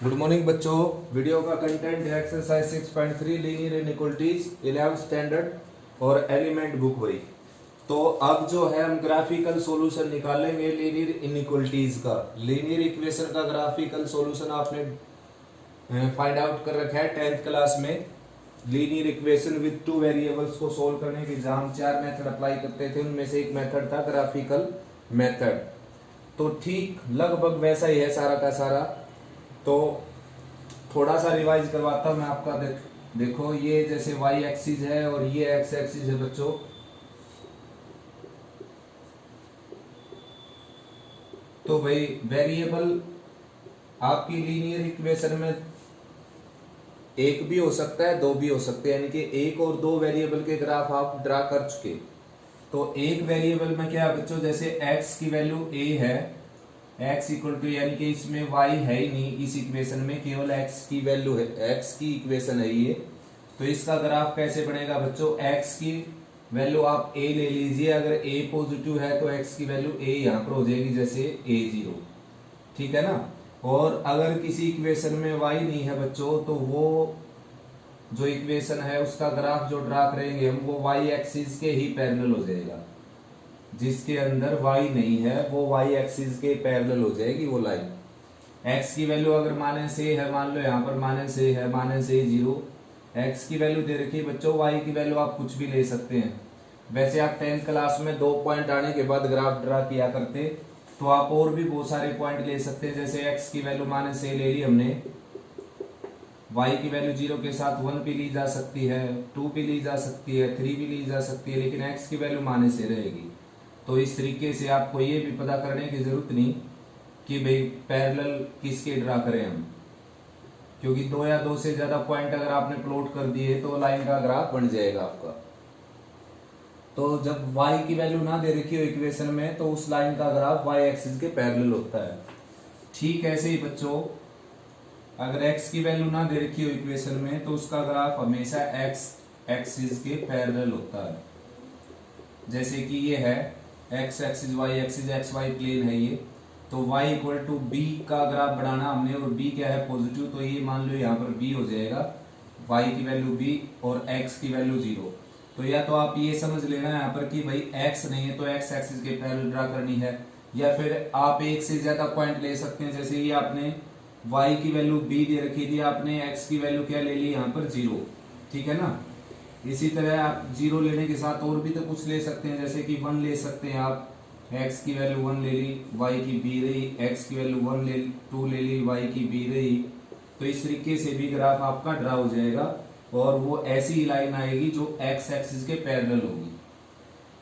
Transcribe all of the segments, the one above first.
Good morning बच्चों। Video का content है exercise 6.3 linear inequalities 11th standard और एलिमेंट बुक वही। तो अब जो है हम ग्राफिकल सॉल्यूशन निकालेंगे लीनियर इनइक्वालिटीज का। लीनियर इक्वेशन का ग्राफिकल सॉल्यूशन आपने फाइंड आउट कर रखा है 10th क्लास में। Linear equation with two variables को सोल्व करने के जहां हम 4 मेथड अप्लाई करते थे, उनमें से एक मेथड था ग्राफिकल मेथड। तो ठीक लगभग वैसा ही है सारा का सारा। तो थोड़ा सा रिवाइज करवाता हूं मैं आपका। देखो ये जैसे y एक्सिस है और ये x एक्सिस है बच्चों। तो भाई वेरिएबल आपकी लीनियर इक्वेशन में एक भी हो सकता है, दो भी हो सकते हैं, यानी कि एक और दो वेरिएबल के ग्राफ आप ड्रा कर चुके। तो एक वेरिएबल में क्या है बच्चों, जैसे x की वैल्यू a है, x इक्वल टू यानी कि इसमें y है ही नहीं, इस इक्वेशन में केवल x की वैल्यू है, x की इक्वेशन है ये। तो इसका ग्राफ कैसे बनेगा बच्चों, x की वैल्यू आप a ले लीजिए। अगर a पॉजिटिव है तो x की वैल्यू a यहां पर हो जाएगी, जैसे a0, ठीक है ना। और अगर किसी इक्वेशन में y नहीं है बच्चों, तो वो जो इक्वेशन है उसका ग्राफ जो ड्रा करेंगे हम, वो y एक्सिस के ही पैरेलल हो जाएगा। जिसके अंदर y नहीं है वो y एक्सिस के पैरेलल हो जाएगी वो लाइन। x की वैल्यू अगर माइनस a है, मान लो यहाँ पर माइनस a है, माइनस a0। x की वैल्यू दे रखी है बच्चों, y की वैल्यू आप कुछ भी ले सकते हैं। वैसे आप 10th क्लास में 2 पॉइंट आने के बाद ग्राफ ड्रा किया करते, तो आप और भी बहुत सारे पॉइंट ले सकते हैं। जैसे x की वैल्यू माइनस a ले ली हमने, y की वैल्यू 0 के साथ 1 भी ली जा सकती है, 2 भी ली जा सकती है, 3 भी ली जा सकती है, लेकिन x की वैल्यू माइनस a रहेगी। तो इस तरीके से आपको ये भी पता करने की जरूरत नहीं कि भाई पैरेलल किसके ड्रा करें हम, क्योंकि दो या दो से ज्यादा पॉइंट अगर आपने प्लॉट कर दिए तो लाइन का ग्राफ बन जाएगा आपका। तो जब y की वैल्यू ना दे रखी हो इक्वेशन में, तो उस लाइन का ग्राफ y एक्सिस के पैरेलल होता है। ठीक ऐसे ही बच्चों, अगर x की वैल्यू ना दे रखी हो इक्वेशन में, तो उसका ग्राफ हमेशा x एक्सिस के पैरेलल होता है। जैसे कि ये है x axis y axis x y plane है ये। तो y इक्वल टू बी का ग्राफ बनाना हमने, और b क्या है पॉजिटिव, तो ये मान लो यहाँ पर b हो जाएगा, y की वैल्यू b और x की वैल्यू 0। तो या तो आप ये समझ लेना यहाँ पर कि भाई x नहीं है तो x एक्सिस के पैरेलल ड्रा करनी है, या फिर आप एक से ज्यादा पॉइंट ले सकते हैं। जैसे ये आपने y की वैल्यू b दे रखी थी, आपने x की वैल्यू क्या ले ली यहाँ पर 0, ठीक है ना। इसी तरह आप 0 लेने के साथ और भी तो कुछ ले सकते हैं, जैसे कि 1 ले सकते हैं आप, x की वैल्यू 1 ले ली, y की b रही, x की वैल्यू 1 ले 2 ले ली, y की b रही। तो इस तरीके से भी ग्राफ आपका ड्रा हो जाएगा, और वो ऐसी लाइन आएगी जो x एक्सिस के पैरेलल होगी।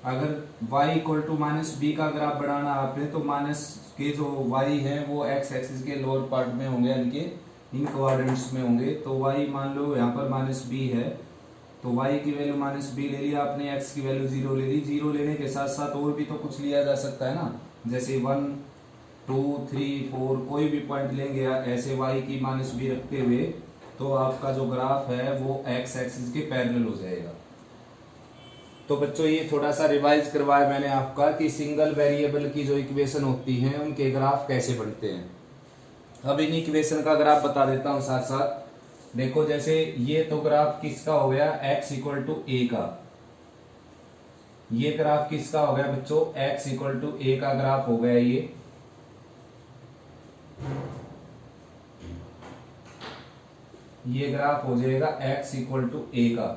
अगर y equal to minus b का ग्राफ बनाना आपने, तो माइनस के जो y है वो x एक्सिस के लोअर पार्ट में होंगे, यानी कि इन क्वाड्रेंट्स में होंगे। तो y मान लो यहाँ पर माइनस बी है, तो y की वैल्यू माइनस बी ले लिया आपने, x की वैल्यू 0 ले ली। 0 लेने के साथ साथ और भी तो कुछ लिया जा सकता है ना, जैसे 1 2 3 4 कोई भी पॉइंट लेंगे ऐसे y की माइनस बी रखते हुए, तो आपका जो ग्राफ है वो x एक्सिस के पैरेलल हो जाएगा। तो बच्चों ये थोड़ा सा रिवाइज करवाया मैंने आपका कि सिंगल वेरिएबल की जो इक्वेशन होती है उनके ग्राफ कैसे बनते हैं। अब इन इक्वेशन का ग्राफ बता देता हूं साथ साथ। देखो जैसे ये तो ग्राफ किसका हो गया, x इक्वल टू a का। ये ग्राफ किसका हो गया बच्चों, x इक्वल टू a का ग्राफ हो गया ये ग्राफ हो जाएगा x इक्वल टू a का।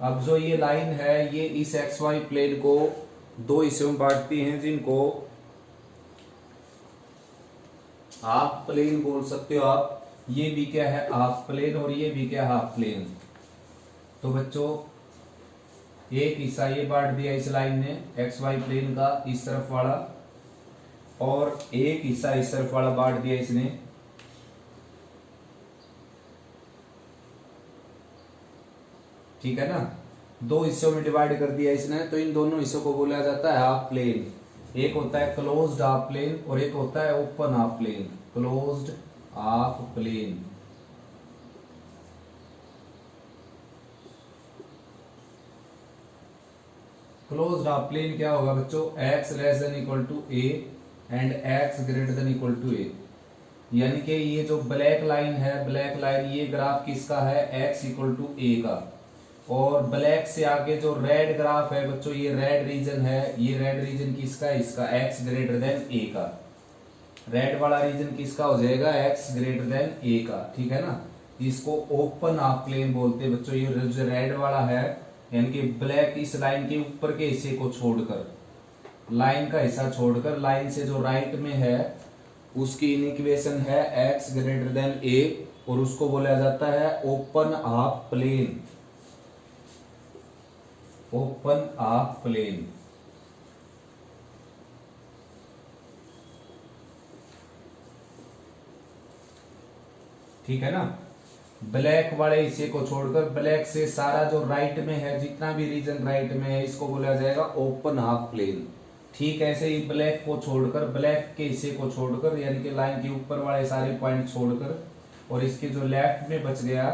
अब जो ये लाइन है ये इस एक्स वाई प्लेन को दो हिस्सों में बांटती हैं, जिनको हाफ प्लेन बोल सकते हो आप। ये भी क्या है, हाफ प्लेन, और ये भी क्या, हाफ प्लेन। तो बच्चों एक हिस्सा ये बांट दिया इस लाइन ने एक्स वाई प्लेन का, इस तरफ वाला, और एक हिस्सा इस तरफ वाला बांट दिया इसने। ठीक है ना, दो हिस्सों में डिवाइड कर दिया इसने। तो इन दोनों हिस्सों को बोला जाता है हाफ प्लेन। एक होता है क्लोज्ड हाफ प्लेन और एक होता है open half plane. Closed half plane, closed half plane क्या होगा बच्चों, x less than equal to a and x greater than equal to a। यानी कि ये जो ब्लैक लाइन है, ब्लैक लाइन ये ग्राफ किसका है, x इक्वल टू a का। और ब्लैक से आगे जो रेड ग्राफ है बच्चों, ये रेड रीजन है, ये रेड रीजन किसका है, इसका x ग्रेटर देन a का। रेड वाला रीजन किसका हो जाएगा, x ग्रेटर देन a का, ठीक है ना। इसको ओपन हाफ प्लेन बोलते हैं बच्चों। ये जो रेड वाला है यानी कि ब्लैक इस लाइन के ऊपर के हिस्से को छोड़कर, लाइन का हिस्सा छोड़कर, लाइन से जो राइट में है उसकी इक्वेशन है x ग्रेटर देन a, और उसको बोला जाता है open half plane, open half plane. ठीक है ना। ब्लैक वाले हिस्से को छोड़कर, ब्लैक से सारा जो राइट में है, जितना भी रीजन राइट में है, इसको बोला जाएगा ओपन हाफ प्लेन। ठीक ऐसे ही ब्लैक को छोड़कर, ब्लैक के हिस्से को छोड़कर, यानी कि लाइन के ऊपर वाले सारे पॉइंट छोड़कर, और इसके जो लेफ्ट में बच गया,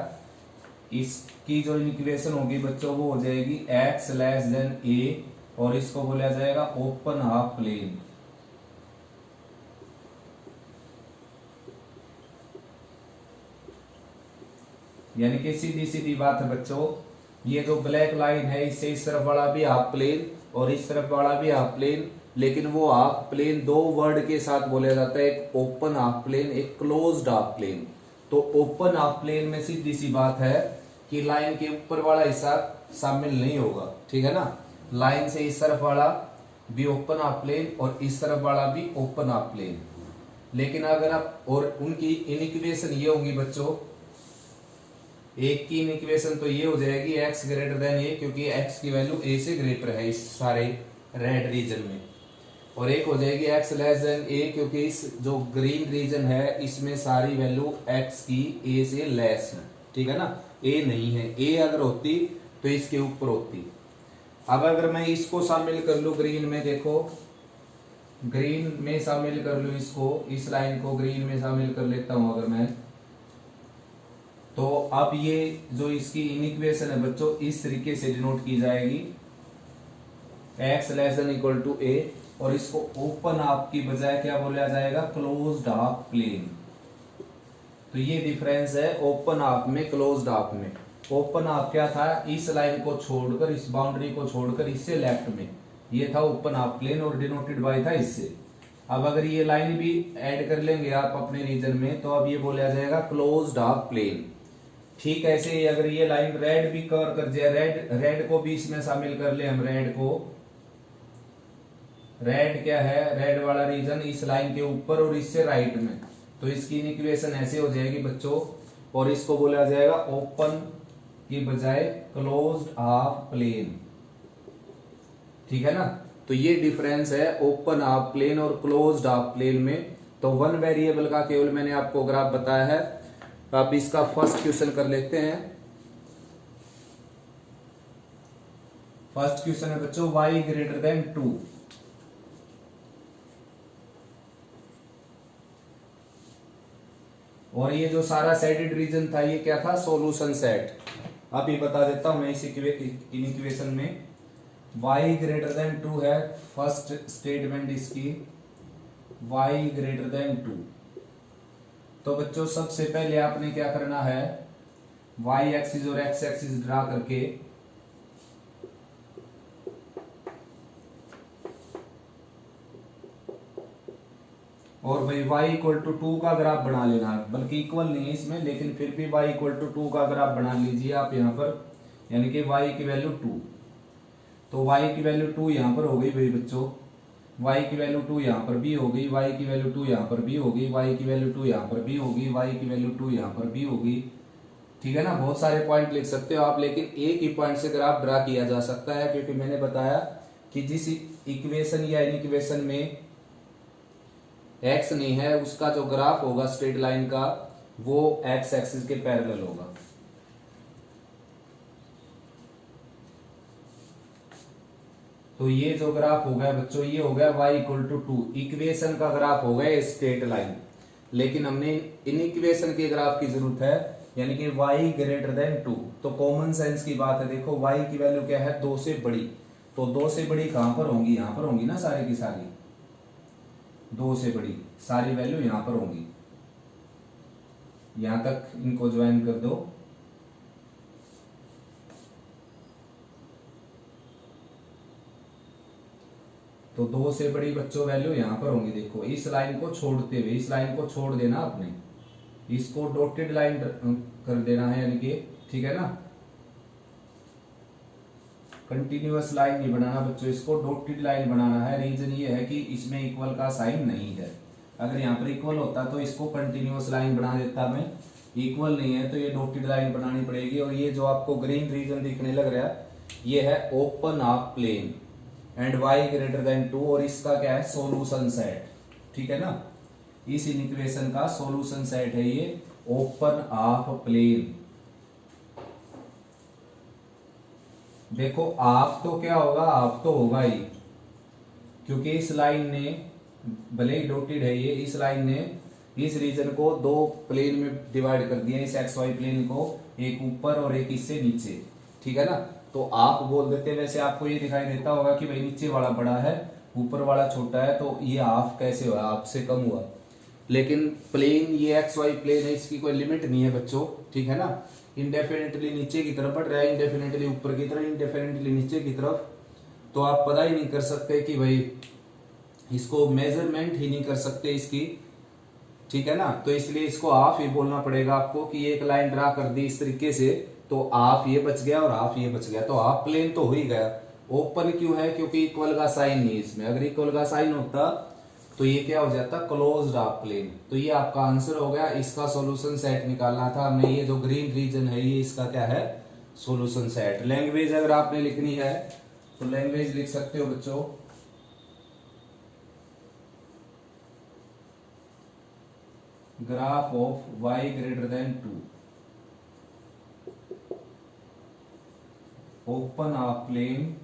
इसकी जो इक्वेशन होगी बच्चों वो हो जाएगी x लेस देन a, और इसको बोला जाएगा ओपन हाफ प्लेन। यानी कि सीधी सीधी बात है बच्चों, ये जो ब्लैक लाइन है इससे इस तरफ वाला भी हाफ प्लेन और इस तरफ वाला भी हाफ प्लेन, लेकिन वो हाफ प्लेन दो वर्ड के साथ बोला जाता है, एक ओपन हाफ प्लेन, एक क्लोज्ड हाफ प्लेन। तो ओपन हाफ प्लेन में सीधी सी बात है कि लाइन के ऊपर वाला हिस्सा शामिल नहीं होगा, ठीक है ना। लाइन से इस तरफ वाला भी ओपन हाफ प्लेन और इस तरफ वाला भी ओपन हाफ प्लेन। लेकिन अगर आप, और उनकी इक्वेशन ये होंगी बच्चों, एक की इक्वेशन तो ये हो जाएगी x ग्रेटर देन a, क्योंकि x की वैल्यू a से ग्रेटर है इस सारे रेड रीजन में, और एक हो जाएगी x लेस देन a, क्योंकि इस जो ग्रीन रीजन है इसमें सारी वैल्यू x की a से लेस है, ठीक है ना। a नहीं है, a अगर होती तो इसके ऊपर होती। अब अगर मैं इसको शामिल कर लूं ग्रीन में, देखो ग्रीन में शामिल कर लूं इसको, इस लाइन को ग्रीन में शामिल कर लेता हूं अगर मैं, तो अब ये जो इसकी इक्वेशन है बच्चों इस तरीके से डिनोट की जाएगी, x less than equal to a, और इसको ओपन हाफ की बजाय क्या बोला जाएगा, क्लोज्ड हाफ प्लेन। तो ये डिफरेंस है ओपन हाफ में क्लोज्ड हाफ में। ओपन हाफ क्या था, इस लाइन को छोड़कर, इस बाउंड्री को छोड़कर इससे लेफ्ट में, ये था ओपन हाफ प्लेन और डिनोटेड बाय था इससे। अब अगर ये लाइन भी ऐड कर लेंगे आप अपने रीजन में, तो अब ये बोला जाएगा क्लोज्ड हाफ प्लेन। ठीक ऐसे ही अगर ये लाइन रेड भी कवर कर जाए, रेड को भी इसमें शामिल कर ले हम, रेड को, रेड क्या है, रेड वाला रीजन इस लाइन के ऊपर और इससे राइट में, तो इसकी इक्वेशन ऐसे हो जाएगी बच्चों, और इसको बोला जाएगा ओपन की बजाय क्लोज्ड हाफ प्लेन, ठीक है ना। तो ये डिफरेंस है ओपन हाफ प्लेन और क्लोज्ड हाफ प्लेन में। तो वन वेरिएबल का केवल मैंने आपको ग्राफ बताया है। अब इसका फर्स्ट क्वेश्चन कर लेते हैं। फर्स्ट क्वेश्चन है बच्चों y ग्रेटर देन 2। और ये जो सारा सेटेड रीजन था ये क्या था, सॉल्यूशन सेट। अब ये बता देता हूं मैं इस इक्वेशन में, y ग्रेटर देन 2 है फर्स्ट स्टेटमेंट इसकी, y ग्रेटर देन 2। तो बच्चों सबसे पहले आपने क्या करना है, y एक्सिस और x एक्सिस ड्रा करके और भाई y इक्वल टू 2 का ग्राफ बना लेना है, बल्कि इक्वल नहीं है इसमें, लेकिन फिर भी y इक्वल टू 2 का ग्राफ बना लीजिए आप यहाँ पर, यानी कि y की वैल्यू 2। तो y की वैल्यू 2 यहाँ पर हो गई भाई बच्चों, y की वैल्यू 2 यहाँ पर भी होगी, y की वैल्यू 2 यहाँ पर भी होगी, y की वैल्यू 2 यहाँ पर भी होगी, y की वैल्यू 2 यहाँ पर भी होगी, ठीक है ना। बहुत सारे पॉइंट लिख सकते हो आप, लेकिन एक ही पॉइंट से ग्राफ ड्रा किया जा सकता है, क्योंकि मैंने बताया कि जिस इक्वेशन या इक्वेशन में x नहीं है उसका जो ग्राफ होगा स्ट्रेट लाइन का वो x एक्सिस के पैरेलल होगा। तो ये जो ग्राफ हो गया बच्चों, ये हो गया y इक्वल टू 2, इक्वेशन का ग्राफ हो गया स्ट्रेट लाइन। लेकिन हमने इन इक्वेशन के ग्राफ की जरूरत है, यानी कि y ग्रेटर देन 2। तो कॉमन सेंस की बात है, देखो y की वैल्यू क्या है, 2 से बड़ी, तो 2 से बड़ी कहां पर होंगी, यहां पर होंगी ना सारी की सारी। 2 से बड़ी, सारी वैल्यू यहां पर होंगी। यहां तक इनको ज्वाइन कर दो। तो 2 से बड़ी बच्चों वैल्यू यहां पर होंगी। देखो इस लाइन को छोड़ते हुए, इस लाइन को छोड़ देना आपने, इसको डॉटेड लाइन कर देना है, यानी कि ठीक है ना, कंटिन्यूअस लाइन नहीं बनाना बच्चों, इसको डॉटेड लाइन बनाना है। रीजन ये है कि इसमें इक्वल का साइन नहीं है। अगर यहाँ पर इक्वल होता तो इसको कंटिन्यूअस लाइन बना देता मैं, इक्वल नहीं है तो ये डॉटेड लाइन बनानी पड़ेगी। और ये जो आपको ग्रीन रीजन दिखने लग रहा है, ये है open half plane and y greater than 2, और इसका क्या है, सॉल्यूशन सेट, ठीक है ना। इस इक्वेशन का सॉल्यूशन सेट है ये ओपन हाफ प्लेन। देखो आप तो क्या होगा, आप तो होगा ही, क्योंकि इस लाइन ने भले ही डॉटेड है ये, इस लाइन ने इस रीजन को 2 प्लेन में डिवाइड कर दिया, इस एक्स वाई प्लेन को, एक ऊपर और एक इससे नीचे, ठीक है ना। तो आप बोल देते, वैसे आपको ये दिखाई देता होगा कि भाई नीचे वाला बड़ा है ऊपर वाला छोटा है, तो ये हाफ कैसे हुआ, हाफ से कम हुआ। लेकिन प्लेन ये एक्स वाई प्लेन है, इसकी कोई लिमिट नहीं है बच्चों, ठीक है ना। इंडेफिनेटली नीचे की तरफ बढ़ रहा है, इंडेफिनेटली ऊपर की तरफ, इंडेफिनेटली नीचे की तरफ। तो आप पता ही नहीं कर सकते कि भाई इसको मेजरमेंट ही नहीं कर सकते इसकी, ठीक है ना। तो इसलिए इसको हाफ ही बोलना पड़ेगा आपको कि एक लाइन ड्रा कर दी इस तरीके से, तो हाफ ये बच गया और हाफ ये बच गया, तो हाफ प्लेन तो हो ही गया। ओपन क्यों है, क्योंकि इक्वल का साइन नहीं है इसमें। अगर इक्वल का साइन होता तो ये क्या हो जाता, क्लोज्ड हाफ प्लेन। तो ये आपका आंसर हो गया। इसका सॉल्यूशन सेट निकालना था हमें। ये जो ग्रीन रीजन है ये इसका क्या है, सॉल्यूशन सेट। लैंग्वेज अगर आपने लिखनी है तो लैंग्वेज लिख सकते हो बच्चों, graph of y greater than 2, open half plane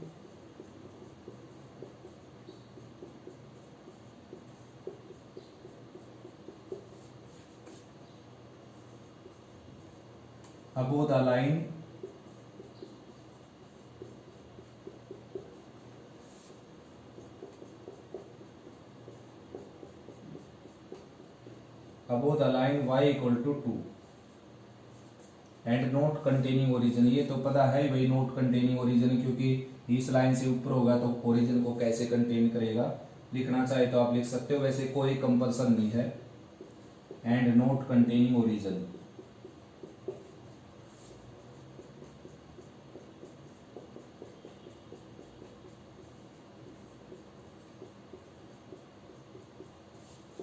above the line above the line y equal to 2 and note containing origin. ये तो पता है भाई, नोट कंटेनिंग ओरिजिन, क्योंकि इस लाइन से ऊपर होगा तो ओरिजिन को कैसे कंटेन करेगा। लिखना चाहे तो आप लिख सकते हो, वैसे कोई कंपल्सन नहीं है। एंड नोट कंटेनिंग ओरिजिन,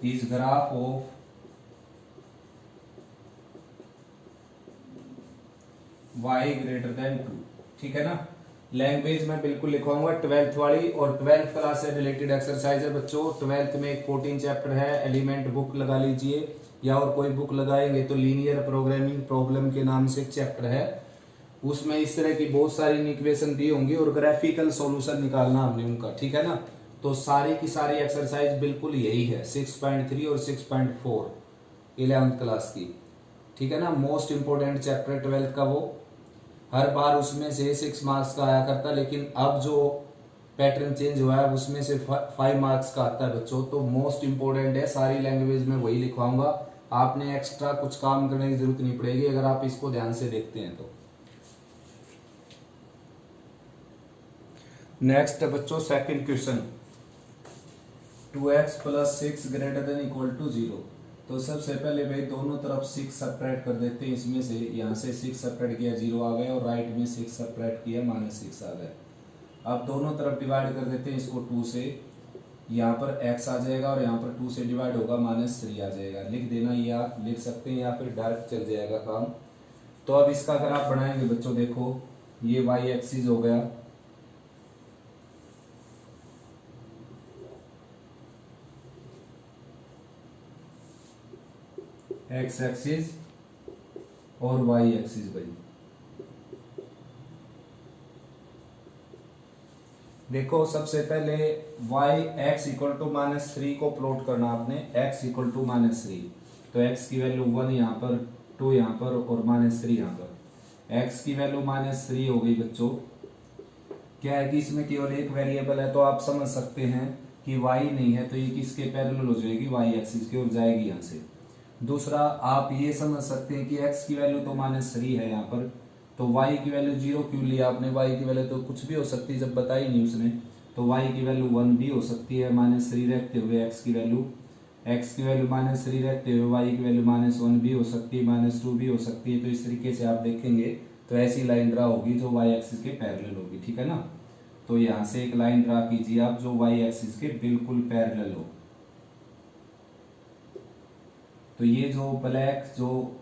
इस graph of y greater than 2, ठीक है ना। लैंग्वेज में बिल्कुल लिखवाऊंगा 12th वाली, और 12th क्लास से रिलेटेड एक्सरसाइज है बच्चों। 12th में एक 14 चैप्टर है, एलिमेंट बुक लगा लीजिए, या और कोई बुक लगाएंगे तो लीनियर प्रोग्रामिंग प्रॉब्लम के नाम से एक चैप्टर है, उसमें इस तरह की बहुत सारी इक्वेशन दी होंगी और ग्राफिकल सॉल्यूशन निकालना हमने उनका, ठीक है ना। तो सारी की सारी एक्सरसाइज बिल्कुल यही है, 6.3 और 6.4 11th क्लास की, ठीक है ना। मोस्ट इंपोर्टेंट चैप्टर 12th का, वो हर बार उसमें से 6 मार्क्स का आया करता, लेकिन अब जो पैटर्न चेंज हुआ है उसमें से 5 मार्क्स का आता है बच्चों। तो मोस्ट इंपोर्टेंट है, सारी लैंग्वेज में वही लिखवाऊंगा, आपने एक्स्ट्रा कुछ काम करने की जरूरत नहीं पड़ेगी अगर आप इसको ध्यान से देखते हैं तो। नेक्स्ट बच्चों second question, 2x + 6 greater than equal to 0। तो सबसे पहले भाई दोनों तरफ 6 सब्ट्रैक्ट कर देते हैं। इसमें से यहाँ से 6 सब्ट्रैक्ट किया 0 आ गया, और राइट में 6 सब्ट्रैक्ट किया -6 आ गया। अब दोनों तरफ डिवाइड कर देते हैं इसको 2 से, यहाँ पर x आ जाएगा और यहाँ पर 2 से डिवाइड होगा -3 आ जाएगा। लिख देना, या लिख सकते हैं या फिर डायरेक्ट चल जाएगा काम। तो अब इसका अगर आप बनाएंगे बच्चों, देखो ये y एक्सिस हो गया, x एक्सिस और y एक्सिस भाई। देखो सबसे पहले x इक्वल टू -3 को प्लॉट करना आपने, x इक्वल टू -3, तो x की वैल्यू 1 यहाँ पर, 2 यहाँ पर और -3 यहाँ पर। x की वैल्यू -3 हो गई बच्चों। क्या है कि इसमें केवल एक वेरिएबल है, तो आप समझ सकते हैं कि y नहीं है तो ये किसके पैरेलल हो जाएगी, y एक्सिस की ओर जाएगी यहाँ से। दूसरा आप ये समझ सकते हैं कि x की वैल्यू तो -3 है यहाँ पर, तो y की वैल्यू 0 क्यों लिया आपने, y की वैल्यू तो कुछ भी हो सकती है, जब बताई नहीं उसने, तो y की वैल्यू 1 भी हो सकती है -3 रखते हुए, x की वैल्यू -3 रखते हुए y की वैल्यू -1 भी हो सकती है, -2 भी हो सकती है। तो इस तरीके से आप देखेंगे तो ऐसी लाइन ड्रा होगी जो y एक्सिस के पैरेलल होगी, ठीक है ना। तो यहाँ से एक लाइन ड्रा कीजिए आप जो y एक्सिस के बिल्कुल पैरेलल हो। तो ये जो ब्लैक जो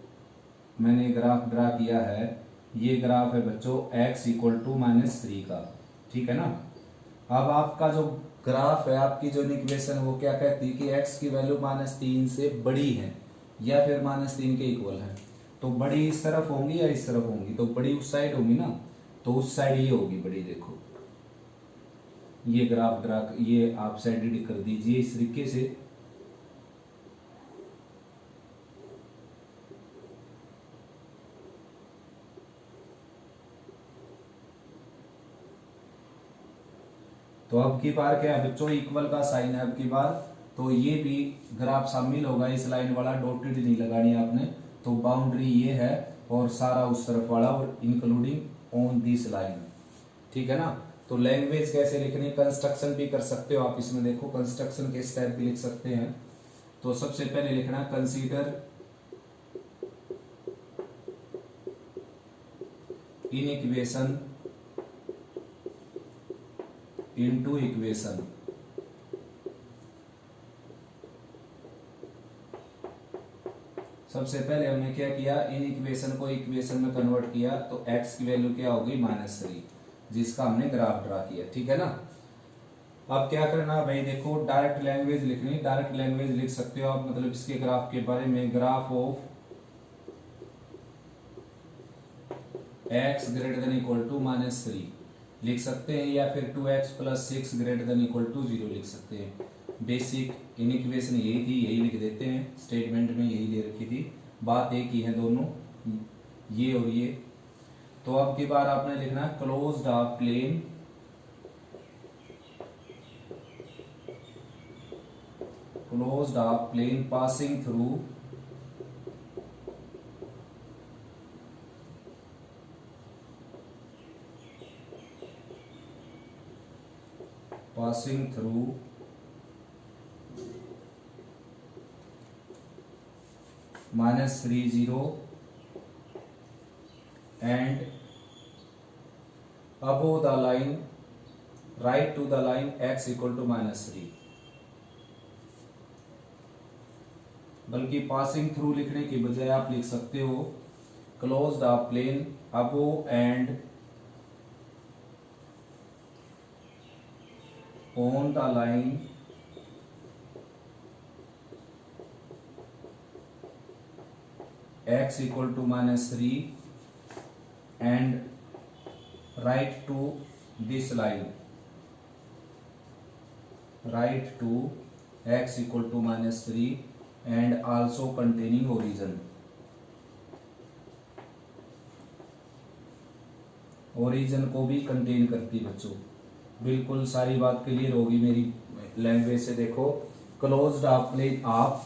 मैंने ग्राफ ड्रा किया है, ये ग्राफ है बच्चों x इक्वल टू -3 का, ठीक है ना। अब आपका जो ग्राफ है, आपकी जो इक्वेशन वो क्या कहती है कि x की वैल्यू -3 से बड़ी है या फिर -3 के इक्वल है। तो बड़ी इस तरफ होंगी या इस तरफ होंगी, तो बड़ी उस साइड होगी ना, तो उस साइड ये होगी बड़ी। देखो ये ग्राफ ड्रा, ये आप साइड एडिट कर दीजिए इस तरीके से। तो अब की बार क्या है बच्चों, इक्वल का साइन है अब की बार, तो ये भी ग्राफ शामिल होगा, इस लाइन वाला डॉटेड नहीं लगानी आपने। तो बाउंड्री ये है और सारा उस तरफ वाला, और इंक्लूडिंग ऑन दिस लाइन, ठीक है ना। तो लैंग्वेज कैसे लिखनी, कंस्ट्रक्शन भी कर सकते हो आप इसमें, देखो कंस्ट्रक्शन के स्टेप भी लिख सकते हैं। तो सबसे पहले लिखना consider inequation into equation. सबसे पहले हमने क्या किया, इन इक्वेशन को इक्वेशन में कन्वर्ट किया, तो x की वैल्यू क्या होगी -3, जिसका हमने ग्राफ ड्रा किया, ठीक है ना। अब क्या करना भाई, देखो डायरेक्ट लैंग्वेज लिखनी, डायरेक्ट लैंग्वेज लिख सकते हो आप, मतलब इसके ग्राफ के बारे में, graph of x greater than equal to -3 लिख सकते हैं, या फिर 2x + 6 greater than equal to 0 लिख सकते हैं। बेसिक इन इक्वेशन यही थी, यही लिख देते हैं, स्टेटमेंट में यही दे रखी थी, बात एक ही है दोनों, ये और ये। तो अब की बार आपने लिखना closed half plane passing through -3 0 and above the line right to the line x equal to -3। बल्कि पासिंग थ्रू लिखने की बजाय आप लिख सकते हो closed half plane above and on the line x equal to -3 and right to this line, right to x equal to -3 and also containing origin। Origin को भी कंटेन करती बच्चों, बिल्कुल सारी बात क्लियर होगी मेरी लैंग्वेज से। देखो क्लोज्ड ऑफ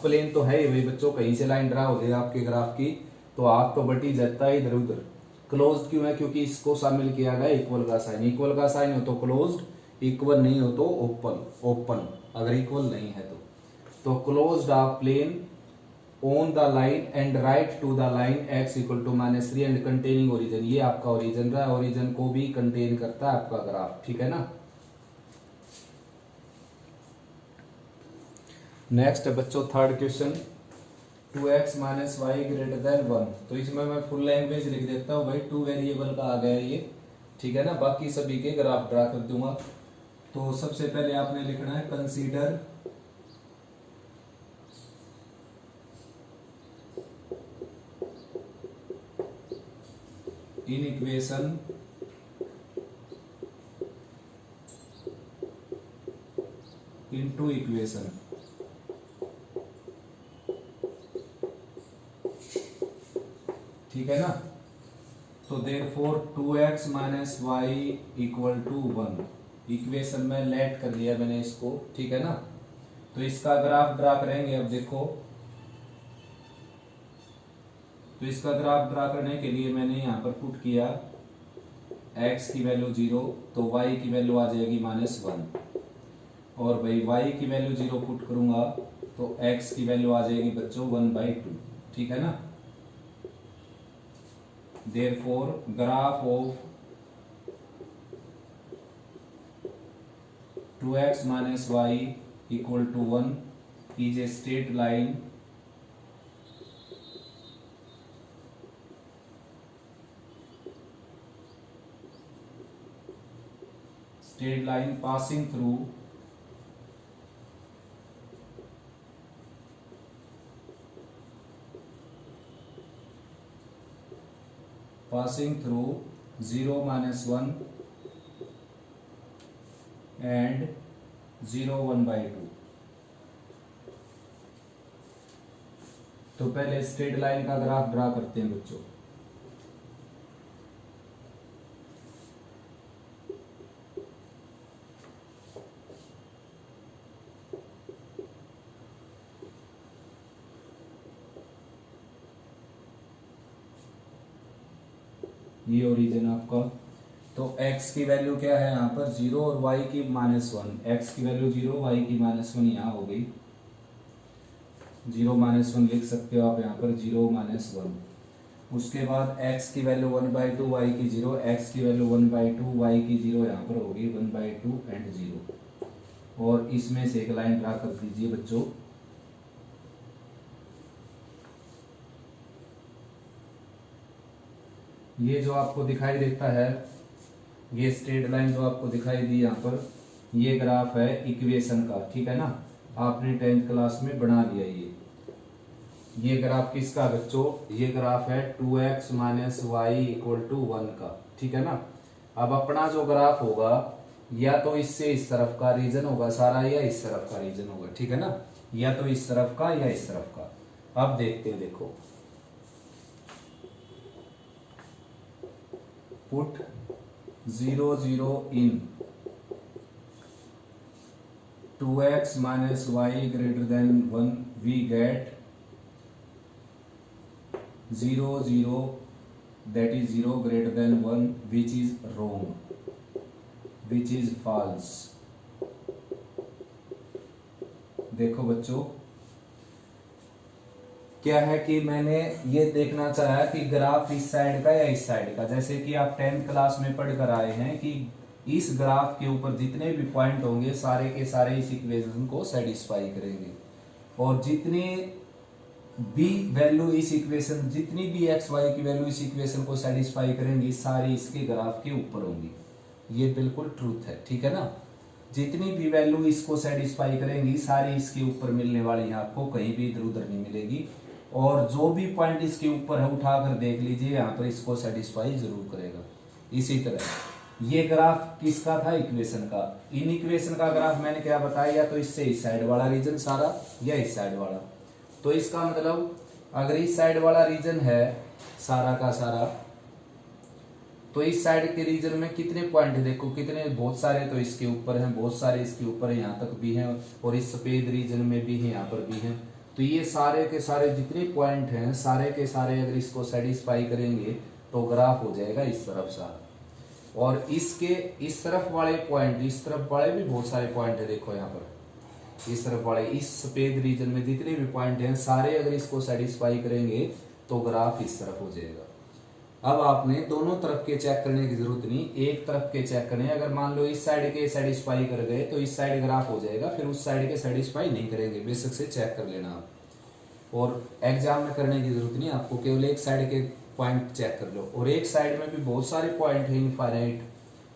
प्लेन तो है ही भाई बच्चों, कहीं से लाइन ड्रा हो जाएगा आपके ग्राफ की, तो आप तो बटी जाता है इधर उधर। क्लोज्ड क्यों है, क्योंकि इसको शामिल किया गया इक्वल का साइन, इक्वल का साइन हो तो क्लोज्ड, इक्वल नहीं हो तो ओपन अगर इक्वल नहीं है तो closed half plane on the line and right to the line x equal to -3 and containing origin, ये आपका ओरिजिन रहा, ओरिजिन को भी कंटेन करता है आपका ग्राफ, ठीक है ना। नेक्स्ट है बच्चों third question, 2x - y greater than 1। तो इसमें मैं फुल लैंग्वेज लिख देता हूँ भाई, 2 वेरिएबल का आ गया ये, ठीक है ना, बाकी सभी के ग्राफ ड्रा कर दूंगा। तो सबसे पहले आपने लिखना है consider inequation into equation. ठीक है ना। तो देयरफॉर 2x - y = 1 इक्वेशन में लेट कर लिया मैंने इसको, ठीक है ना। तो इसका ग्राफ ड्रा करेंगे। अब देखो, तो इसका ग्राफ ड्रा करने के लिए मैंने यहाँ पर पुट किया x की वैल्यू 0, तो y की वैल्यू आ जाएगी -1, और भाई y की वैल्यू 0 पुट करूंगा तो x की वैल्यू आ जाएगी बच्चों 1/2, ठीक है ना। Therefore graph of 2x - y = 1 is a straight line passing through passing through 0, -1 and 0, 1/2। तो पहले स्ट्रेट लाइन का ग्राफ ड्रा करते हैं बच्चों। ये ओरिजिन आपका, तो x की वैल्यू क्या है यहाँ पर 0 और y की -1। x की वैल्यू 0, y की -1 यहाँ हो गई। 0 -1 लिख सकते हो आप यहाँ पर, 0 -1। उसके बाद x की वैल्यू 1/2, y की 0, x की वैल्यू 1/2, y की 0 यहाँ पर होगी 1/2 एंड 0। और इसमें से एक लाइन ड्रा कर दीजिए बच्चों। ये जो आपको दिखाई देता है, ये स्ट्रेट लाइन जो आपको दिखाई दी यहाँ पर, ये ग्राफ है इक्वेशन का, ठीक है ना। आपने 10th क्लास में बना लिया ये ग्राफ किसका बच्चों, ये ग्राफ है 2x - y = 1 का, ठीक है ना। अब अपना जो ग्राफ होगा, या तो इससे इस तरफ का रीजन होगा सारा, या इस तरफ का रीजन होगा, ठीक है ना। या तो इस तरफ का या इस तरफ का। अब देखते हैं, देखो, put 0, 0 in 2x - y > 1, we get 0, 0, that is 0 > 1, which is wrong, which is false। देखो बच्चों, क्या है कि मैंने ये देखना चाहा कि ग्राफ इस साइड का या इस साइड का। जैसे कि आप 10th क्लास में पढ़कर आए हैं कि इस ग्राफ के ऊपर जितने भी पॉइंट होंगे सारे के सारे इस इक्वेशन को सेटिस्फाई करेंगे, और जितने भी वैल्यू इस इक्वेशन, जितनी भी एक्स वाई की वैल्यू इस इक्वेशन को सेटिस्फाई करेंगी, सारी इसके ग्राफ के ऊपर होंगी। ये बिल्कुल ट्रूथ है, ठीक है ना। जितनी भी वैल्यू इसको सेटिस्फाई करेंगी सारी इसके ऊपर मिलने वाली है, आपको कहीं भी इधर उधर नहीं मिलेगी। और जो भी पॉइंट इसके ऊपर है उठाकर देख लीजिए, यहाँ पर इसको सेटिस्फाई जरूर करेगा। इसी तरह ये ग्राफ किसका था, इक्वेशन का। इन इक्वेशन का ग्राफ मैंने क्या बताया, या तो इससे इस साइड वाला रीजन सारा, या इस साइड वाला। तो इसका मतलब अगर इस साइड वाला रीजन है सारा का सारा, तो इस साइड के रीजन में कितने पॉइंट है, देखो कितने, बहुत सारे तो इसके ऊपर हैं, बहुत सारे इसके ऊपर है, यहाँ तक भी हैं, और इस सफेद रीजन में भी है, यहाँ पर भी हैं। तो ये सारे के सारे जितने पॉइंट हैं सारे के सारे अगर इसको सेटिस्फाई करेंगे तो ग्राफ हो जाएगा इस तरफ सारा। और इसके इस तरफ वाले पॉइंट, इस तरफ वाले भी बहुत सारे पॉइंट है, देखो यहाँ पर इस तरफ वाले, इस सफेद रीजन में जितने भी पॉइंट हैं सारे अगर इसको सेटिस्फाई करेंगे तो ग्राफ इस तरफ हो जाएगा। अब आपने दोनों तरफ के चेक करने की जरूरत नहीं, एक तरफ के चेक करने। अगर मान लो इस साइड के सेटिस्फाई कर गए तो इस साइड ग्राफ हो जाएगा, फिर उस साइड के सेटिस्फाई नहीं करेंगे, बेशक से चेक कर लेना आप। और एग्जाम में करने की जरूरत नहीं, आपको केवल एक साइड के पॉइंट चेक कर लो। और एक साइड में भी बहुत सारे पॉइंट है, इनफाइनाइट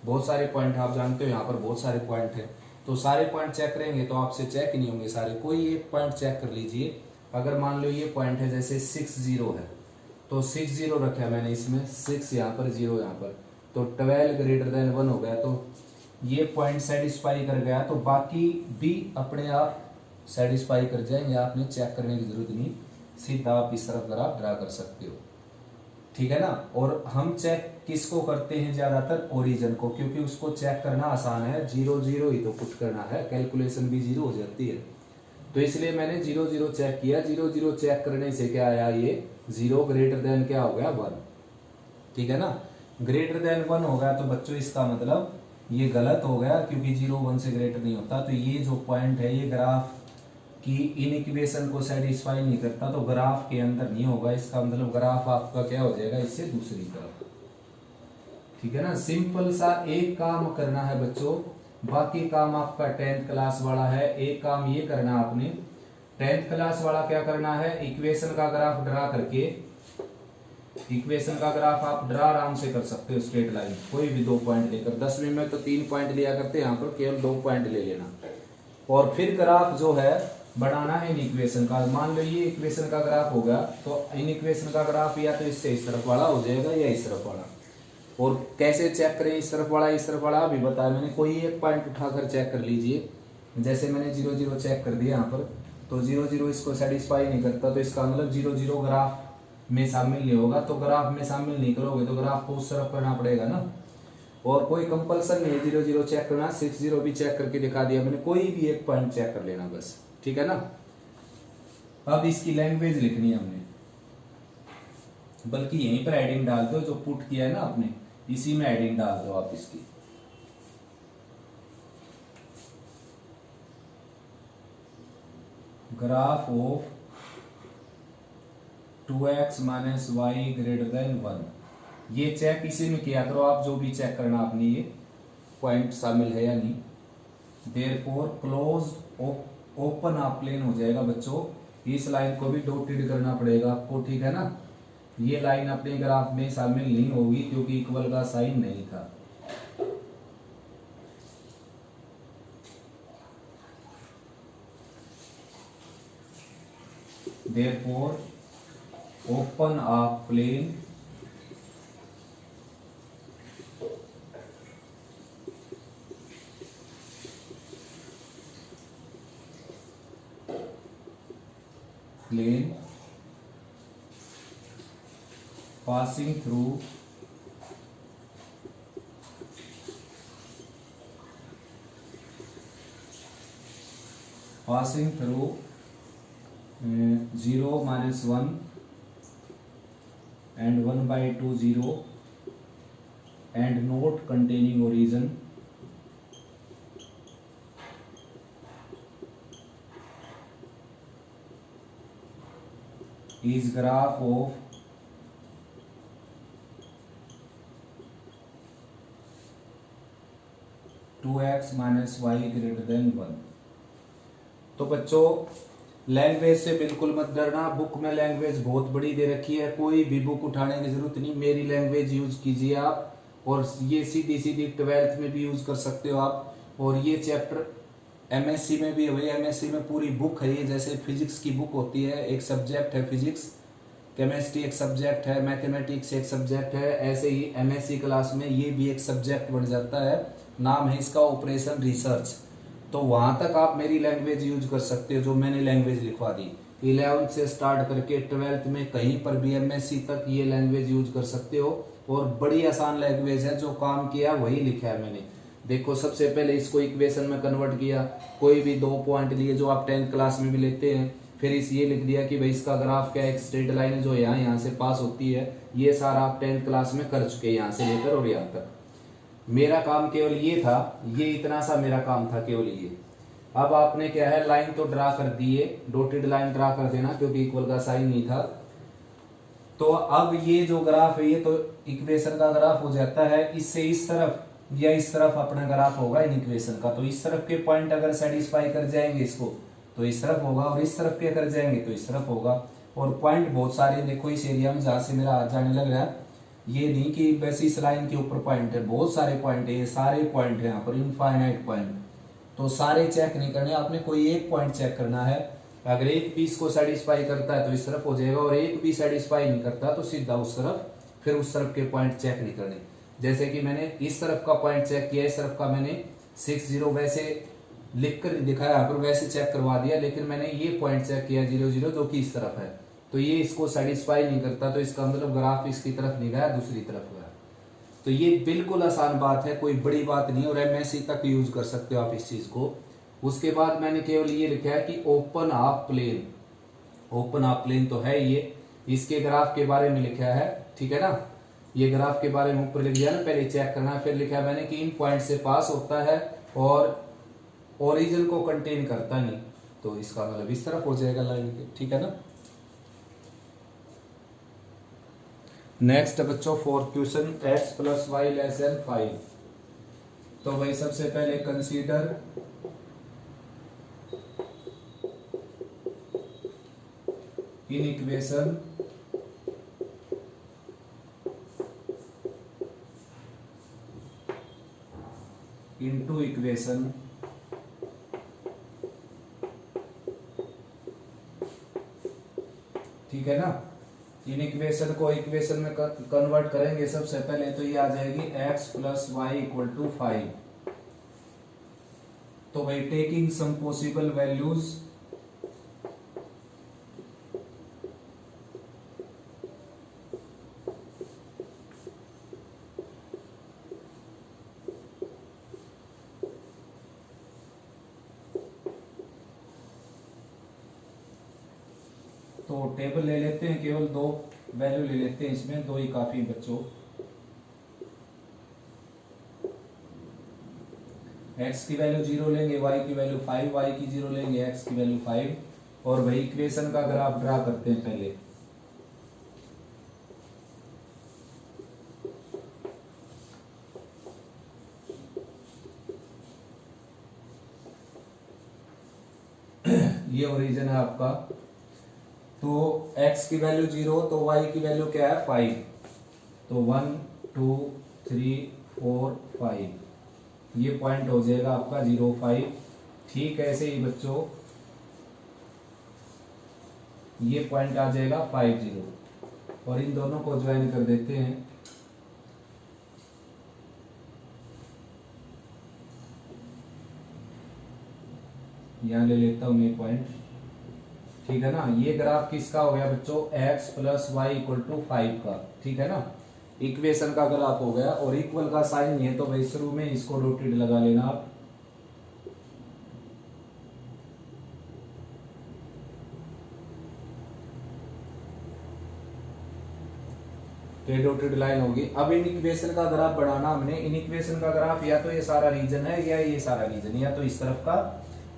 बहुत सारे पॉइंट, आप जानते हो यहाँ पर बहुत सारे पॉइंट है। तो सारे पॉइंट चेक करेंगे तो आपसे चेक ही नहीं होंगे सारे, कोई एक पॉइंट चेक कर लीजिए। अगर मान लो ये पॉइंट है जैसे 6, 0 है, तो 6, 0 रखा मैंने इसमें, 6 यहाँ पर, 0 यहाँ पर, तो 12 > 1 हो गया। तो ये पॉइंट सेटिस्फाई कर गया, तो बाकी भी अपने आप सेटिस्फाई कर जाएंगे, आपने चेक करने की जरूरत नहीं, सीधा आप इस तरफ ग्राफ ड्रा कर सकते हो। ठीक है ना। और हम चेक किसको करते हैं ज्यादातर, ओरिजिन को, क्योंकि उसको चेक करना आसान है, 0 0 ही तो पुट करना है, कैलकुलेशन भी 0 हो जाती है। तो इसलिए मैंने 0 0 चेक किया। 0 0 चेक करने से क्या आया, ये 0 ग्रेटर देन क्या हो गया 1, ठीक है ना। ग्रेटर देन 1 हो गया तो बच्चों इसका मतलब ये गलत हो गया, क्योंकि 0 1 से ग्रेटर नहीं होता। तो ये जो पॉइंट है ये ग्राफ की इन इक्वेशन को सेटिस्फाई नहीं करता, तो ग्राफ के अंदर नहीं होगा। इसका मतलब ग्राफ आपका क्या हो जाएगा, इससे दूसरी तरफ, ठीक है ना। सिंपल सा एक काम करना है बच्चों, बाकी काम आपका 10th क्लास वाला है। एक काम ये करना आपने, 10th क्लास वाला क्या करना है, इक्वेशन का ग्राफ ड्रा करके, इक्वेशन का ग्राफ आप ड्रा आराम से कर सकते हो, स्ट्रेट लाइन, कोई भी 2 पॉइंट लेकर। 10वीं में तो 3 पॉइंट लिया करते हैं, यहाँ पर केवल 2 पॉइंट ले लेना। और फिर ग्राफ जो है बनाना है इन इक्वेशन का। मान लो ये इक्वेशन का ग्राफ होगा, तो इन इक्वेशन का ग्राफ या तो इससे इस तरफ वाला हो जाएगा या इस तरफ वाला। और कैसे चेक करें, इस तरफ वाला इस तरफ वाला अभी बताया मैंने। कोई एक पॉइंट उठाकर चेक कर लीजिए, जैसे मैंने 0 0 चेक कर दिया यहाँ पर, तो 0 0 इसको सेटिस्फाई नहीं करता, तो इसका मतलब 0 0 ग्राफ में शामिल नहीं होगा। तो ग्राफ में शामिल नहीं करोगे तो ग्राफ को उस तरफ करना पड़ेगा ना। और कोई कंपल्सन नहीं है 0 0 चेक करना, 6 0 भी चेक करके दिखा दिया मैंने, कोई भी एक पॉइंट चेक कर लेना बस, ठीक है ना। अब इसकी लैंग्वेज लिखनी है हमने, बल्कि यहीं पर हेडिंग डाल दो, जो पुट किया है ना आपने इसी में हेडिंग डाल दो आप इसकी। Graph of 2x minus y greater than 1, ये चेक इसी में किया करो आप, जो भी चेक करना आपने, ये पॉइंट शामिल है या नहीं। देयरफॉर क्लोज्ड ओपन आप प्लेन हो जाएगा बच्चों। इस लाइन को भी डॉटेड करना पड़ेगा आपको, ठीक है ना। ये लाइन अपने ग्राफ में शामिल नहीं होगी क्योंकि इक्वल का साइन नहीं था। Therefore open half plane plane passing through passing through 0 minus 1 and 1 by 2 0 and not containing origin is graph of two x minus y greater than 1। तो बच्चों लैंग्वेज से बिल्कुल मत डरना, बुक में लैंग्वेज बहुत बड़ी दे रखी है, कोई भी बुक उठाने की जरूरत नहीं, मेरी लैंग्वेज यूज कीजिए आप। और ये सीधी सीधी 12th में भी यूज कर सकते हो आप। और ये चैप्टर एमएससी में भी है भाई, एमएससी में पूरी बुक है ये। जैसे फिजिक्स की बुक होती है, एक सब्जेक्ट है फिजिक्स, केमिस्ट्री एक सब्जेक्ट है, मैथमेटिक्स एक सब्जेक्ट है, ऐसे ही एमएससी क्लास में ये भी एक सब्जेक्ट बन जाता है। नाम है इसका ऑपरेशन रिसर्च। तो वहां तक आप मेरी लैंग्वेज यूज कर सकते हो, जो मैंने लैंग्वेज लिखवा दी। 11th से स्टार्ट करके 12th में कहीं पर भी एमएससी तक ये लैंग्वेज यूज कर सकते हो। और बड़ी आसान लैंग्वेज है, जो काम किया वही लिखा है मैंने। देखो सबसे पहले इसको इक्वेशन में कन्वर्ट किया, कोई भी 2 पॉइंट लिए जो आप 10th क्लास में भी लेते हैं। फिर इस ये लिख दिया कि भाई इसका ग्राफ क्या है, एक स्ट्रेट लाइन जो यहाँ से पास होती है। ये सारा आप 10th क्लास में कर चुके हैं, यहाँ से लेकर और यहाँ तक। मेरा काम केवल ये था, ये इतना सा मेरा काम था केवल ये। अब आपने क्या है, लाइन तो ड्रा कर दिए, डॉटेड लाइन ड्रा कर देना क्योंकि इक्वल का साइन नहीं था। तो अब ये जो ग्राफ है ये तो इक्वेशन का ग्राफ हो जाता है। इससे इस तरफ या इस तरफ अपना ग्राफ होगा इन इक्वेशन का। तो इस तरफ के पॉइंट अगर सेटिस्फाई कर जाएंगे इसको तो इस तरफ होगा, और इस तरफ के कर जाएंगे तो इस तरफ होगा। और पॉइंट बहुत सारे देखो इस एरिया में, जहां से मेरा हाथ जाने लग रहा है, ये नहीं कि बस इस लाइन के ऊपर पॉइंट है, बहुत सारे पॉइंट है, ये सारे पॉइंट है यहाँ पर, इनफाइनाइट पॉइंट। तो सारे चेक नहीं करने, आपने कोई एक पॉइंट चेक करना है। अगर एक भी इसको सेटिस्फाई करता है तो इस तरफ हो जाएगा, और एक भी सेटिस्फाई नहीं करता तो सीधा उस तरफ। फिर उस तरफ के पॉइंट चेक नहीं करने। जैसे कि मैंने इस तरफ का पॉइंट चेक किया, इस तरफ का मैंने 6 0 वैसे लिख कर दिखाया यहाँ पर, वैसे चेक करवा दिया। लेकिन मैंने ये पॉइंट चेक किया 0 0 जो कि इस तरफ है, तो ये इसको सेटिस्फाई नहीं करता, तो इसका मतलब ग्राफ इसकी तरफ नहीं गया, दूसरी तरफ गया। तो ये बिल्कुल आसान बात है, कोई बड़ी बात नहीं, और MSc तक यूज कर सकते हो आप इस चीज को। उसके बाद मैंने केवल ये लिखा है कि open half plane, open half plane तो है ये, इसके ग्राफ के बारे में लिखा है, ठीक है ना। ये ग्राफ के बारे में ऊपर लिख दिया ना, पहले चेक करना, फिर लिखा है मैंने कि इन पॉइंट से पास होता है और ओरिजिन को कंटेन करता नहीं, तो इसका मतलब इस तरफ हो जाएगा लाइन के, ठीक है ना। नेक्स्ट बच्चों fourth question, x plus y less than 5। तो भाई सबसे पहले consider inequation into equation ठीक है ना। इन इक्वेशन को इक्वेशन में कन्वर्ट करेंगे सबसे पहले, तो ये आ जाएगी x plus y equal to 5। तो भाई टेकिंग सम पॉसिबल वैल्यूज, तो टेबल ले लेते हैं, केवल 2 वैल्यू ले लेते हैं इसमें, 2 ही काफी बच्चों। x की वैल्यू 0 लेंगे, y की वैल्यू 5, y की 0 लेंगे, x की वैल्यू 5, और वही इक्वेशन का ग्राफ ड्रा करते हैं पहले। ये ओरिजिन है आपका, तो x की वैल्यू 0, तो y की वैल्यू क्या है 5, तो 1 2 3 4 5, ये पॉइंट हो जाएगा आपका 0 5। ठीक है, ऐसे ही बच्चों ये पॉइंट आ जाएगा 5 0, और इन दोनों को ज्वाइन कर देते हैं। यहां ले लेता हूं मैं पॉइंट, ठीक है ना। ये ग्राफ किसका हो गया बच्चों, x plus y equal to 5 का, ठीक है ना। इक्वेशन का ग्राफ हो गया, और इक्वल का साइन नहीं है तो भाई शुरू में इसको डॉटेड लगा लेना आप। तो डॉटेड लाइन होगी। अब इन इक्वेशन का ग्राफ बढ़ाना हमने, इन इक्वेशन का ग्राफ या तो ये सारा रीजन है या ये सारा रीजन, या तो इस तरफ का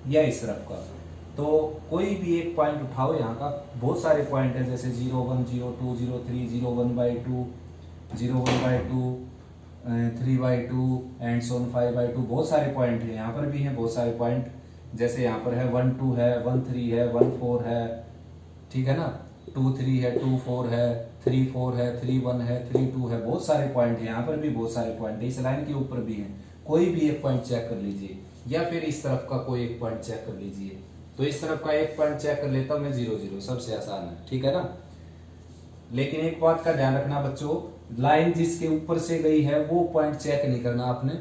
या इस तरफ का। तो कोई भी एक पॉइंट उठाओ, यहाँ का बहुत सारे पॉइंट है, जैसे 0 1 0 2 0 3 0 1/2 0 1/2 3/2 एंड सोन 5/2, बहुत सारे पॉइंट है। यहाँ पर भी हैं बहुत सारे पॉइंट, जैसे यहाँ पर है 1 2 है, 1 3 है, 1 4 है, ठीक है ना, 2 3 है, 2 4 है, 3 4 है, 3 1 है, 3 2 है, बहुत सारे पॉइंट है। यहाँ पर भी बहुत सारे पॉइंट है, इस लाइन के ऊपर भी है। कोई भी एक पॉइंट चेक कर लीजिए, या फिर इस तरफ का कोई एक पॉइंट चेक कर लीजिए। तो इस तरफ का एक पॉइंट चेक कर लेता हूं मैं, 0 0, सबसे आसान है, ठीक है ना। लेकिन एक बात का ध्यान रखना बच्चों, लाइन जिसके ऊपर से गई है वो पॉइंट चेक नहीं करना आपने,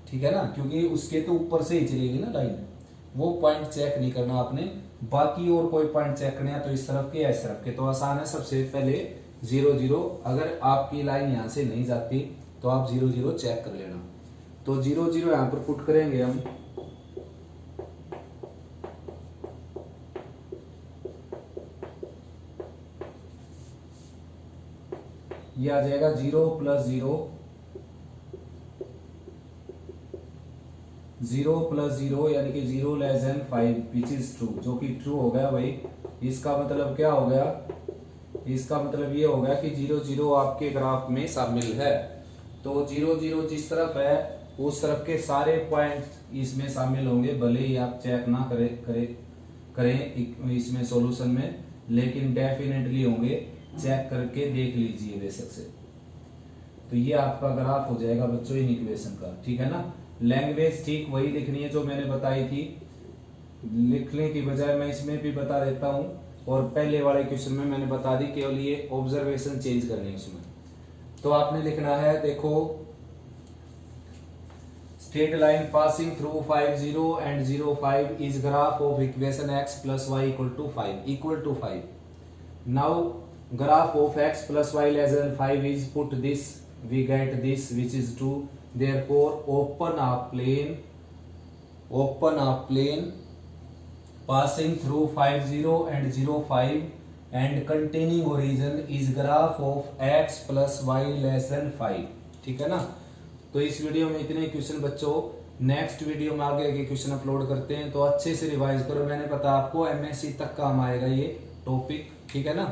ठीक है ना, क्योंकि उसके तो ऊपर से ही चलेगी ना लाइन, वो पॉइंट चेक नहीं करना आपने। बाकी और कोई पॉइंट चेक करना है तो इस तरफ के या इस तरफ के, तो आसान है। सबसे पहले 0 0, अगर आपकी लाइन यहां से नहीं जाती तो आप 0 0 चेक कर लेना। तो 0 0 यहां पर पुट करेंगे हम, ये आ जाएगा 0 प्लस 0, 0 प्लस 0 यानी कि 0 less than 5 which is true, जो कि ट्रू हो गया भाई। इसका मतलब क्या हो गया, इसका मतलब ये हो गया कि 0 0 आपके ग्राफ में शामिल है। तो 0 0 जिस तरफ है उस तरफ के सारे पॉइंट इसमें शामिल होंगे, भले ही आप चेक ना करें इसमें सॉल्यूशन में, लेकिन डेफिनेटली होंगे। चेक करके देख लीजिए बेशक से। तो ये आपका ग्राफ हो जाएगा बच्चों इन इक्वेशन का, ठीक है ना। लैंग्वेज ठीक वही लिखनी है जो मैंने बताई थी, लिखने की बजाय मैं इसमें भी बता देता हूं, और पहले वाले क्वेश्चन में मैंने बता दी, केवल ये ऑब्जर्वेशन चेंज करनी है उसमें। तो आपने लिखना है, देखो, straight line passing through 5 0 and 0 5 is graph of equation x plus y equal to 5 equal to 5। Now graph of x plus y less than 5 is put this, we get this, which is true. Therefore open a plane passing through 5 0 and 0 5 and containing origin is graph of x plus y less than 5. ठीक है ना। तो इस video में इतने question बच्चों, next video में आगे के क्वेश्चन अपलोड करते हैं, तो अच्छे से रिवाइज करो। मैंने पता आपको एमएससी तक काम आएगा ये टॉपिक, ठीक है ना।